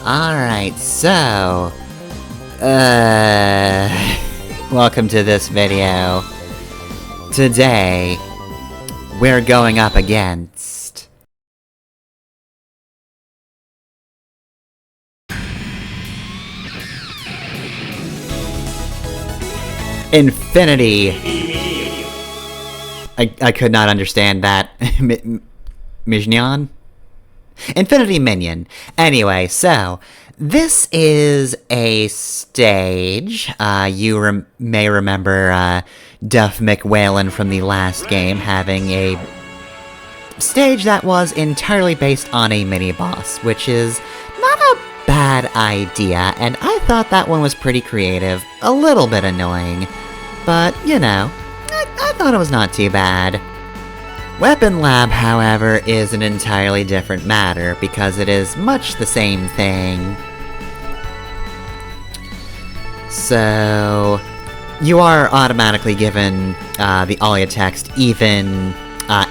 Alright, so... welcome to this video. Today, we're going up against... Infinity... I could not understand that. Mijnion? Infinity Meh-nion. Anyway, so, this is a stage. You may remember Duff McWhalen from the last game having a stage that was entirely based on a mini-boss, which is not a bad idea, and I thought that one was pretty creative, a little bit annoying, but, you know, I thought it was not too bad. Weapon Lab, however, is an entirely different matter, because it is much the same thing. So, you are automatically given the Alia text even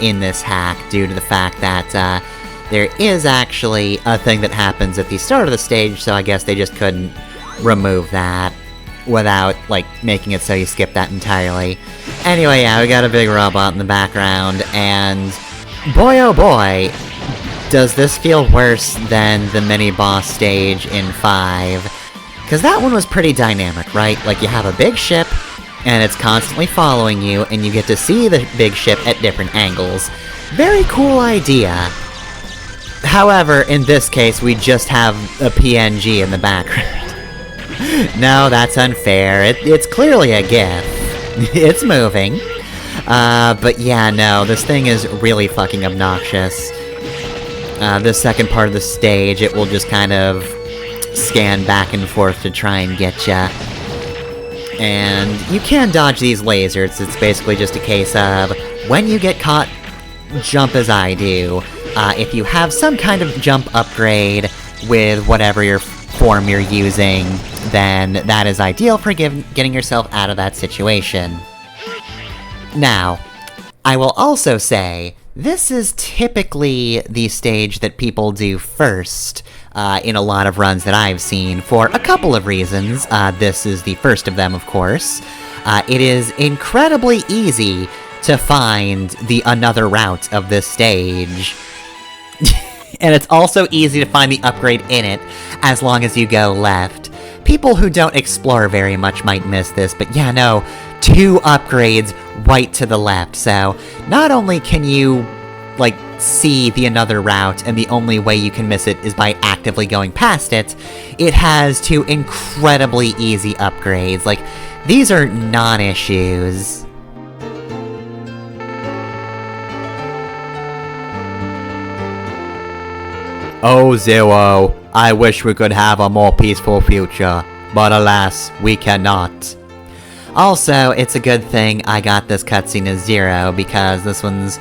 in this hack, due to the fact that there is actually a thing that happens at the start of the stage, so I guess they just couldn't remove that without, like, making it so you skip that entirely. Anyway, yeah, we got a big robot in the background, and boy oh boy, does this feel worse than the mini-boss stage in 5. Because that one was pretty dynamic, right? Like, you have a big ship, and it's constantly following you, and you get to see the big ship at different angles. Very cool idea. However, in this case, we just have a PNG in the background. No, that's unfair. It's clearly a GIF. It's moving. But yeah, no, this thing is really fucking obnoxious. The second part of the stage, it will just kind of scan back and forth to try and get ya. And you can dodge these lasers. It's basically just a case of, when you get caught, jump as I do. If you have some kind of jump upgrade with whatever your form you're using, then that is ideal for getting yourself out of that situation. Now, I will also say, this is typically the stage that people do first, in a lot of runs that I've seen, for a couple of reasons. This is the first of them, of course. It is incredibly easy to find the another route of this stage. And it's also easy to find the upgrade in it, as long as you go left. People who don't explore very much might miss this, but yeah, no, 2 upgrades right to the left, so not only can you, like, see the another route, and the only way you can miss it is by actively going past it, it has 2 incredibly easy upgrades. Like, these are non-issues. Oh, Zero, I wish we could have a more peaceful future, but alas, we cannot. Also, it's a good thing I got this cutscene as Zero, because this one's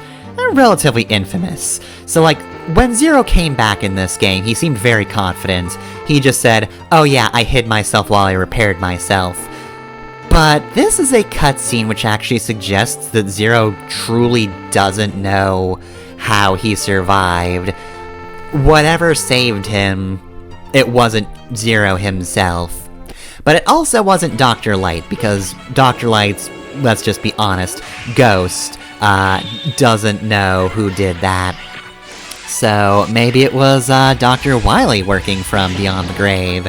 relatively infamous. So, like, when Zero came back in this game, he seemed very confident. He just said, oh yeah, I hid myself while I repaired myself. But this is a cutscene which actually suggests that Zero truly doesn't know how he survived. Whatever saved him, it wasn't Zero himself. But it also wasn't Dr. Light, because Dr. Light's, let's just be honest, ghost, doesn't know who did that. So maybe it was Dr. Wily working from beyond the grave.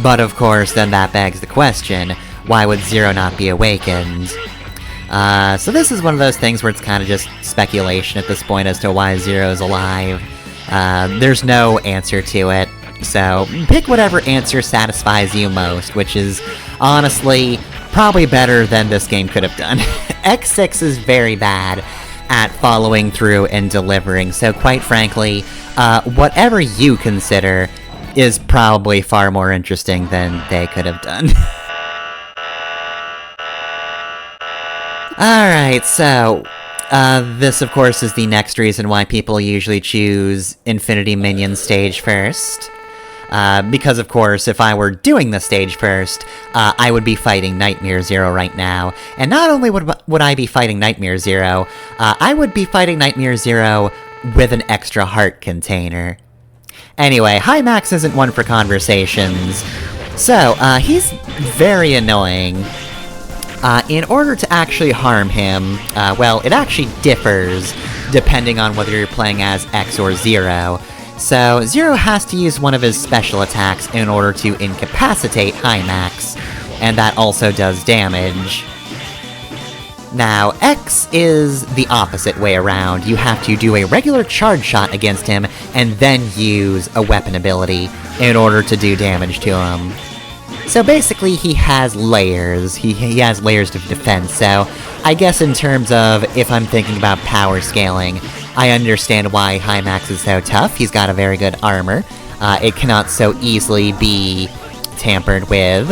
But of course, then that begs the question, why would Zero not be awakened? So this is one of those things where it's kind of just speculation at this point as to why Zero's alive. There's no answer to it, so pick whatever answer satisfies you most, which is, honestly, probably better than this game could have done. X6 is very bad at following through and delivering, so quite frankly, whatever you consider is probably far more interesting than they could have done. Alright, so... this, of course, is the next reason why people usually choose Infinity Meh-nion stage first. Because, of course, if I were doing the stage first, I would be fighting Nightmare Zero right now. And not only would I be fighting Nightmare Zero, I would be fighting Nightmare Zero with an extra heart container. Anyway, High Max isn't one for conversations. So, he's very annoying. In order to actually harm him, well, it actually differs depending on whether you're playing as X or Zero. So, Zero has to use one of his special attacks in order to incapacitate High Max, and that also does damage. Now, X is the opposite way around. You have to do a regular charge shot against him, and then use a weapon ability in order to do damage to him. So basically, he has layers. He has layers of defense, so I guess in terms of if I'm thinking about power scaling, I understand why High Max is so tough. He's got a very good armor. It cannot so easily be tampered with.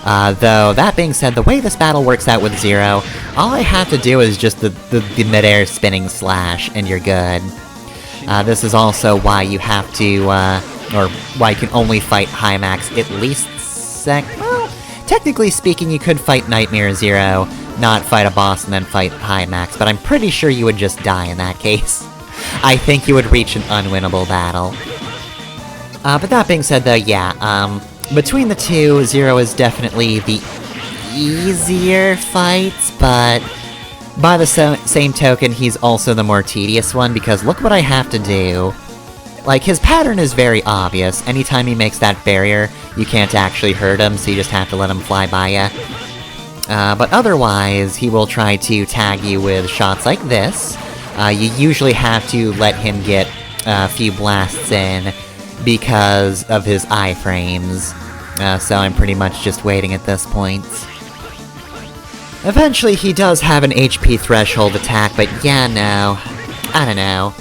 Though, that being said, the way this battle works out with Zero, all I have to do is just the mid-air spinning slash, and you're good. This is also why you have to, or why you can only fight High Max at least well, technically speaking, you could fight Nightmare Zero, not fight a boss and then fight High Max, but I'm pretty sure you would just die in that case. I think you would reach an unwinnable battle. But that being said though, yeah, between the two, Zero is definitely the easier fights, but by the same token, he's also the more tedious one, because look what I have to do. Like, his pattern is very obvious. Anytime he makes that barrier, you can't actually hurt him, so you just have to let him fly by ya. But otherwise, he will try to tag you with shots like this. You usually have to let him get a few blasts in because of his iframes. So I'm pretty much just waiting at this point. Eventually, he does have an HP threshold attack, but yeah, no. I don't know.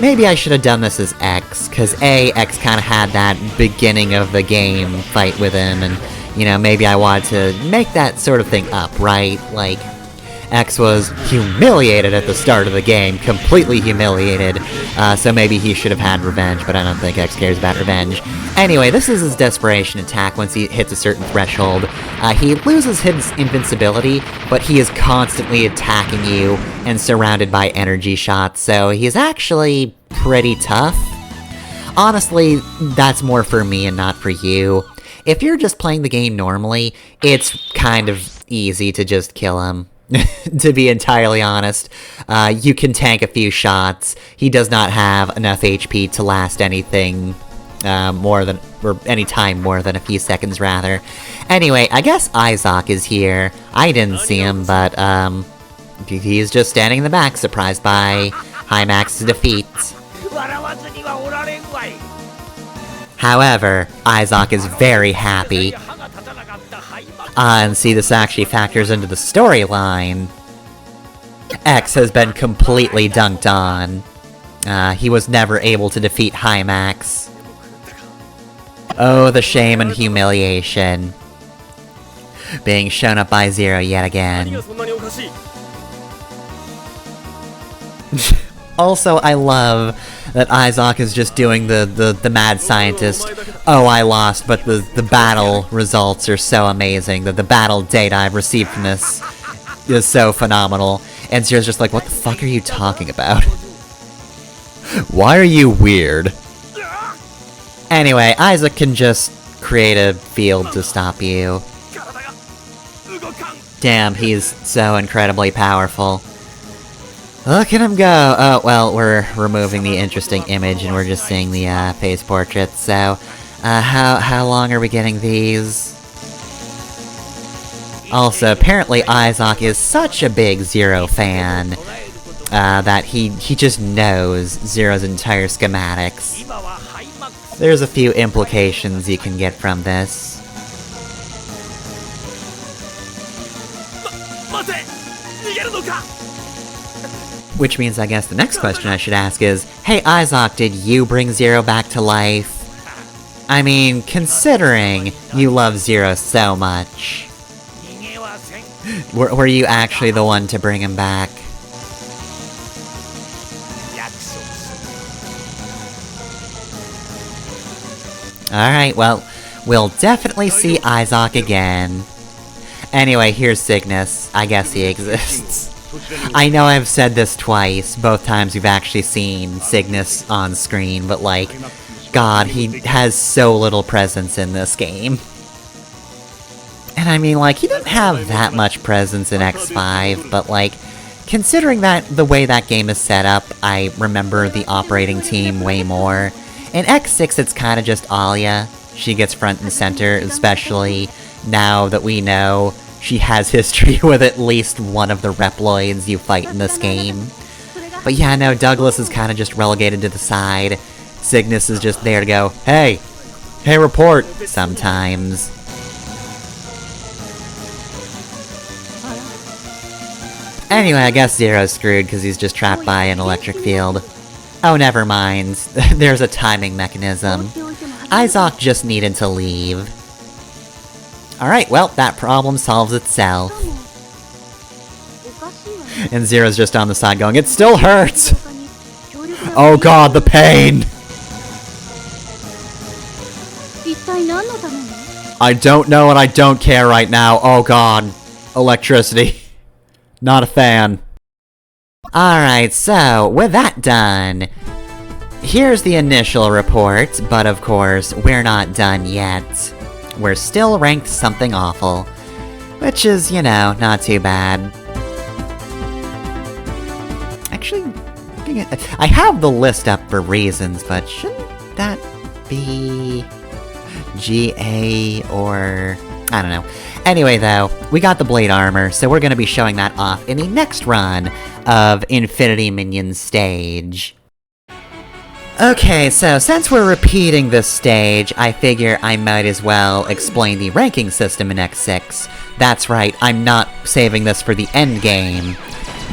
Maybe I should have done this as X, cause X kinda had that beginning of the game fight with him, and, you know, maybe I wanted to make that sort of thing up, right? Like, X was humiliated at the start of the game, completely humiliated, so maybe he should have had revenge, but I don't think X cares about revenge. Anyway, this is his desperation attack once he hits a certain threshold. He loses his invincibility, but he is constantly attacking you and surrounded by energy shots, so he's actually pretty tough. Honestly, that's more for me and not for you. If you're just playing the game normally, it's kind of easy to just kill him. To be entirely honest, you can tank a few shots. He does not have enough HP to last anything more than, or any time more than a few seconds, rather. Anyway, I guess Izok is here. I didn't see him, but, he's just standing in the back, surprised by High Max's defeat. However, Izok is very happy. And see, this actually factors into the storyline. X has been completely dunked on. He was never able to defeat High Max. Oh, the shame and humiliation. Being shown up by Zero yet again. Also, I love that Izok is just doing the mad scientist. Oh, I lost, but the battle results are so amazing. The battle data I've received from this is so phenomenal. And Zero's just like, what the fuck are you talking about? Why are you weird? Anyway, Izok can just create a field to stop you. Damn, he's so incredibly powerful. Look at him go! Oh, well, we're removing the interesting image and we're just seeing the, face portraits, so... how long are we getting these? Also, apparently Izok is such a big Zero fan, that he just knows Zero's entire schematics. There's a few implications you can get from this. Which means I guess the next question I should ask is, hey Izok, did you bring Zero back to life? I mean, considering you love Zero so much. Were you actually the one to bring him back? Alright, well, we'll definitely see Izok again. Anyway, here's Cygnus. I guess he exists. I know I've said this twice, both times we've actually seen Cygnus on screen, but like, God, he has so little presence in this game. And I mean, like, he didn't have that much presence in X5, but, like, considering that the way that game is set up, I remember the operating team way more. In X6, it's kind of just Alia. She gets front and center, especially now that we know she has history with at least one of the Reploids you fight in this game. But yeah, no, Douglas is kind of just relegated to the side. Cygnus is just there to go, hey! Hey, report! Sometimes. Anyway, I guess Zero's screwed because he's just trapped by an electric field. Oh, never mind. There's a timing mechanism. Izok just needed to leave. Alright, well, that problem solves itself. And Zero's just on the side going, it still hurts! Oh god, the pain! I don't know and I don't care right now. Oh god. Electricity. Not a fan. Alright, so, with that done, here's the initial report, but of course, we're not done yet. We're still ranked something awful. Which is, you know, not too bad. Actually, I have the list up for reasons, but shouldn't that be GA or... I don't know. Anyway, though, we got the blade armor, so we're gonna be showing that off in the next run of Infinity Meh-nion stage. Okay, so since we're repeating this stage, I figure I might as well explain the ranking system in X6. That's right, I'm not saving this for the endgame.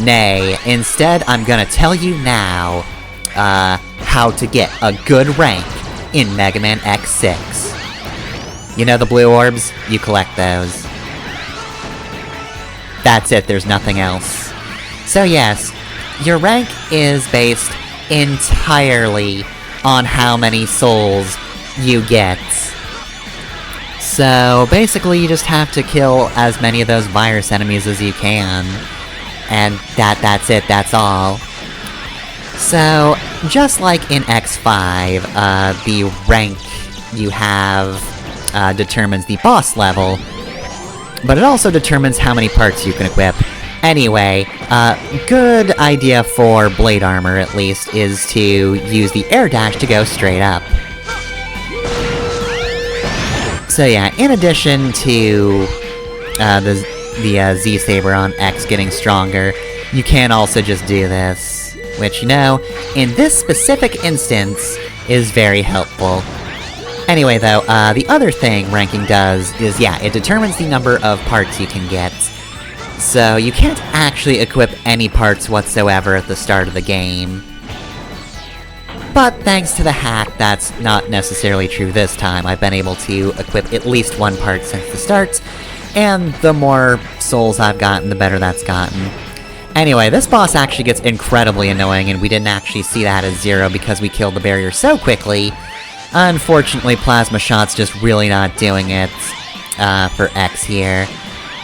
Nay, instead I'm gonna tell you now, how to get a good rank in Mega Man X6. You know the blue orbs? You collect those. That's it, there's nothing else. So yes, your rank is based entirely on how many souls you get. So basically you just have to kill as many of those virus enemies as you can. And that's it, that's all. So, just like in X5, the rank you have determines the boss level, but it also determines how many parts you can equip. Anyway, good idea for blade armor, at least, is to use the air dash to go straight up. So yeah, in addition to the Z-Saber on X getting stronger, you can also just do this, which, you know, in this specific instance, is very helpful. Anyway, though, the other thing ranking does is, yeah, it determines the number of parts you can get. So, you can't actually equip any parts whatsoever at the start of the game. But thanks to the hack, that's not necessarily true this time. I've been able to equip at least one part since the start, and the more souls I've gotten, the better that's gotten. Anyway, this boss actually gets incredibly annoying, and we didn't actually see that as Zero because we killed the barrier so quickly. Unfortunately, Plasma Shot's just really not doing it, for X here.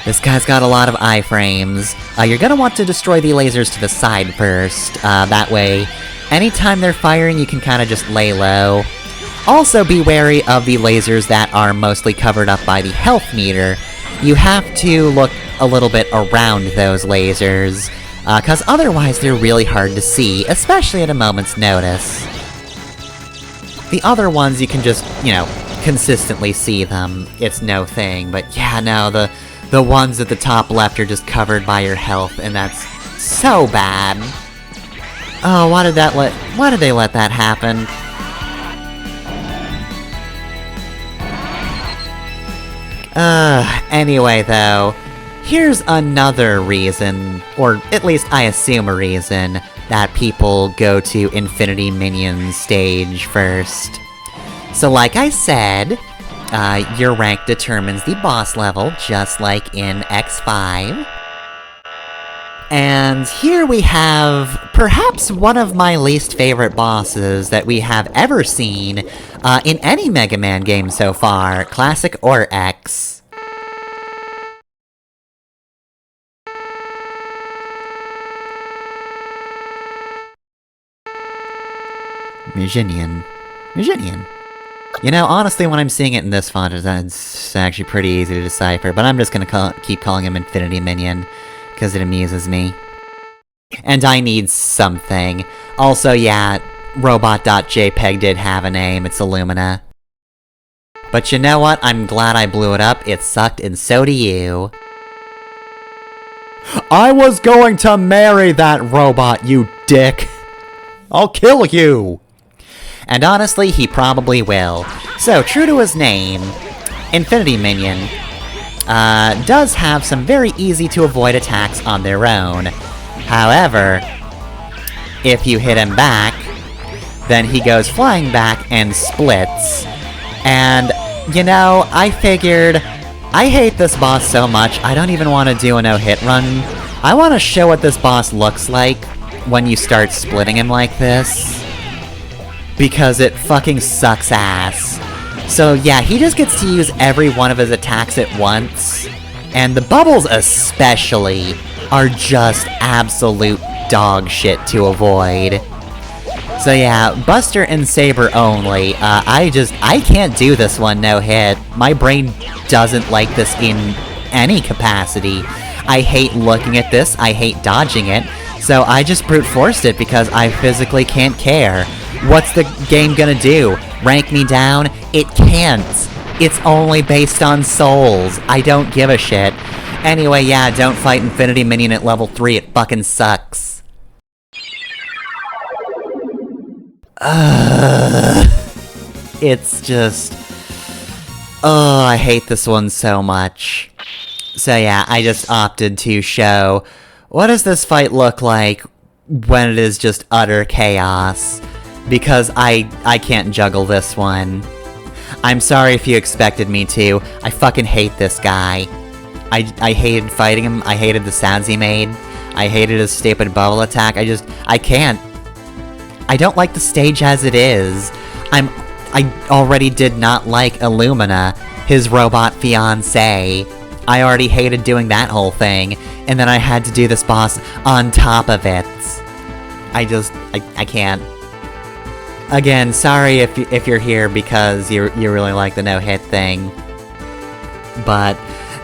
This guy's got a lot of iframes. You're gonna want to destroy the lasers to the side first, that way, anytime they're firing, you can kinda just lay low. Also be wary of the lasers that are mostly covered up by the health meter. You have to look a little bit around those lasers, cause otherwise they're really hard to see, especially at a moment's notice. The other ones, you can just, you know, consistently see them. It's no thing, but yeah, no, the ones at the top left are just covered by your health, and that's so bad. Oh, why did they let that happen? Anyway though, here's another reason, or at least I assume a reason, that people go to Infinity Meh-nion stage first. So like I said, your rank determines the boss level, just like in X5. And here we have perhaps one of my least favorite bosses that we have ever seen in any Mega Man game so far, Classic or X. Mijnion. Mijnion. You know, honestly, when I'm seeing it in this font, it's actually pretty easy to decipher, but I'm just gonna keep calling him Infinity Meh-nion, because it amuses me. And I need something. Also, yeah, robot.jpg did have a name, it's Illumina. But you know what? I'm glad I blew it up, it sucked, and so do you. I was going to marry that robot, you dick! I'll kill you! And honestly, he probably will. So, true to his name, Infinity Meh-nion does have some very easy-to-avoid attacks on their own. However, if you hit him back, then he goes flying back and splits. And, you know, I figured, I hate this boss so much, I don't even want to do a no-hit run. I want to show what this boss looks like when you start splitting him like this. Because it fucking sucks ass. So yeah, he just gets to use every one of his attacks at once. And the bubbles especially are just absolute dog shit to avoid. So yeah, Buster and Saber only. I can't do this one no hit. My brain doesn't like this in any capacity. I hate looking at this, I hate dodging it, so I just brute forced it because I physically can't care. What's the game gonna do? Rank me down? It can't! It's only based on souls. I don't give a shit. Anyway, yeah, don't fight Infinity Meh-nion at level 3, it fucking sucks. It's just... oh, I hate this one so much. So yeah, I just opted to show what does this fight look like when it is just utter chaos. Because I can't juggle this one. I'm sorry if you expected me to. I fucking hate this guy. I hated fighting him, I hated the sounds he made, I hated his stupid bubble attack, I can't. I don't like the stage as it is. I already did not like Illumina, his robot fiancé. I already hated doing that whole thing, and then I had to do this boss on top of it. I can't. Again, sorry if you're here because you really like the no-hit thing. But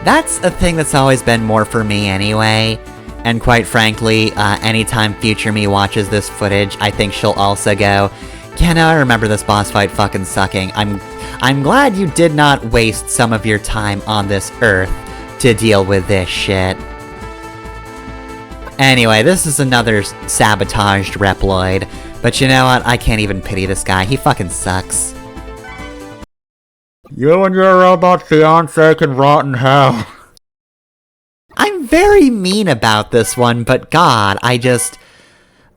that's a thing that's always been more for me anyway. And quite frankly, anytime future me watches this footage, I think she'll also go, yeah, no, I remember this boss fight fucking sucking. I'm glad you did not waste some of your time on this Earth to deal with this shit. Anyway, this is another sabotaged Reploid. But you know what? I can't even pity this guy. He fucking sucks. You and your robot fiancé can rot in hell. I'm very mean about this one, but god, I just...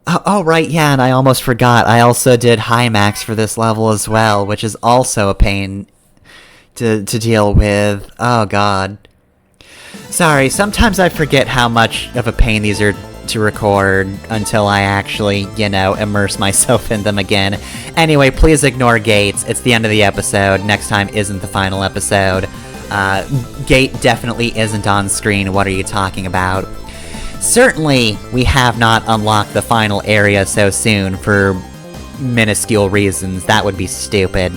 oh right, yeah, and I almost forgot. I also did high max for this level as well, which is also a pain to deal with. Oh god. Sorry, sometimes I forget how much of a pain these are to record until I actually, you know, immerse myself in them again. Anyway, please ignore Gates. It's the end of the episode. Next time isn't the final episode. Gate definitely isn't on screen. What are you talking about? Certainly, we have not unlocked the final area so soon for minuscule reasons. That would be stupid.